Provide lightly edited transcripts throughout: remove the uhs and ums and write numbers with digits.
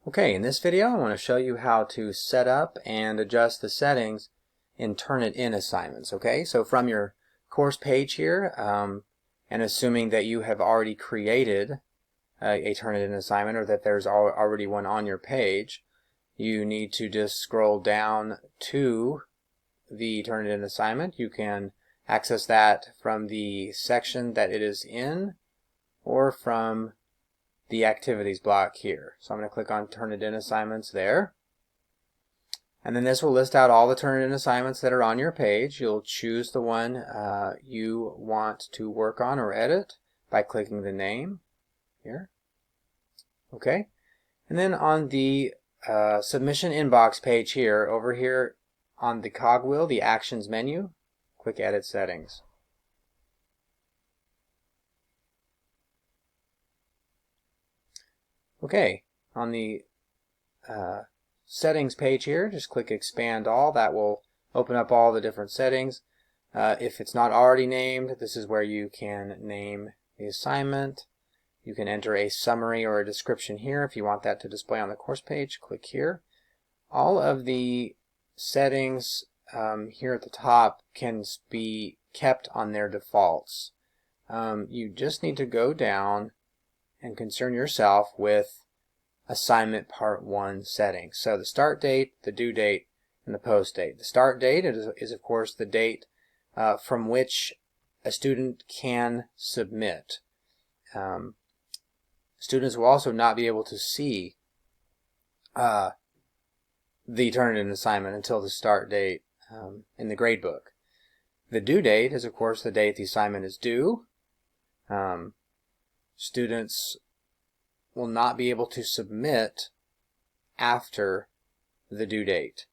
Okay, in this video I want to show you how to set up and adjust the settings in Turnitin assignments. Okay, so from your course page here, and assuming that you have already created a Turnitin assignment or that there's already one on your page, you need to just scroll down to the Turnitin assignment. You can access that from the section that it is in or from the activities block here. So I'm going to click on Turnitin assignments there, and then this will list out all the Turnitin assignments that are on your page. You'll choose the one you want to work on or edit by clicking the name here. Okay, and then on the submission inbox page here, over here on the cogwheel, the actions menu, click edit settings. Okay, on the settings page here, just click expand all. That will open up all the different settings. If it's not already named, this is where you can name the assignment. You can enter a summary or a description here if you want that to display on the course page. Click here. All of the settings here at the top can be kept on their defaults. You just need to go down and concern yourself with assignment part 1 settings. So the start date, the due date, and the post date. The start date is of course the date from which a student can submit. Students will also not be able to see the Turnitin assignment until the start date in the gradebook. The due date is of course the date the assignment is due. Students will not be able to submit after the due date.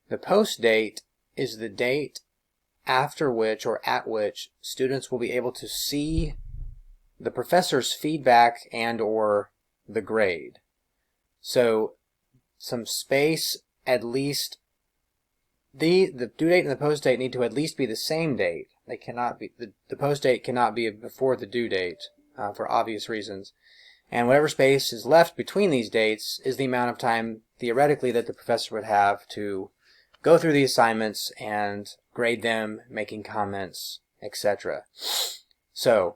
The post date is the date after which or at which students will be able to see the professor's feedback and or the grade. So some space, at least the due date and the post date need to at least be the same date. They cannot be, the post date cannot be before the due date for obvious reasons. And whatever space is left between these dates is the amount of time theoretically that the professor would have to go through the assignments and grade them, making comments, etc. So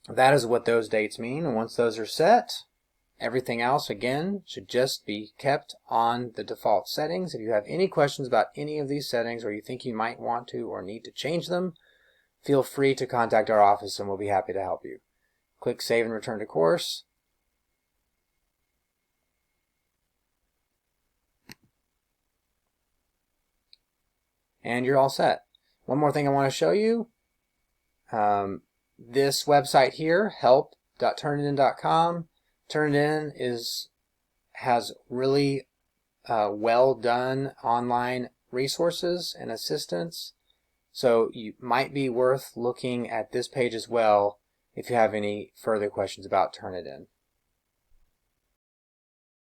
that is what those dates mean, and once those are set, everything else again should just be kept on the default settings. If you have any questions about any of these settings, or you think you might want to or need to change them, feel free to contact our office and we'll be happy to help you. Click Save and Return to Course. And you're all set. One more thing I want to show you. This website here, help.turnitin.com. Turnitin has really well done online resources and assistance. So you might be worth looking at this page as well if you have any further questions about Turnitin.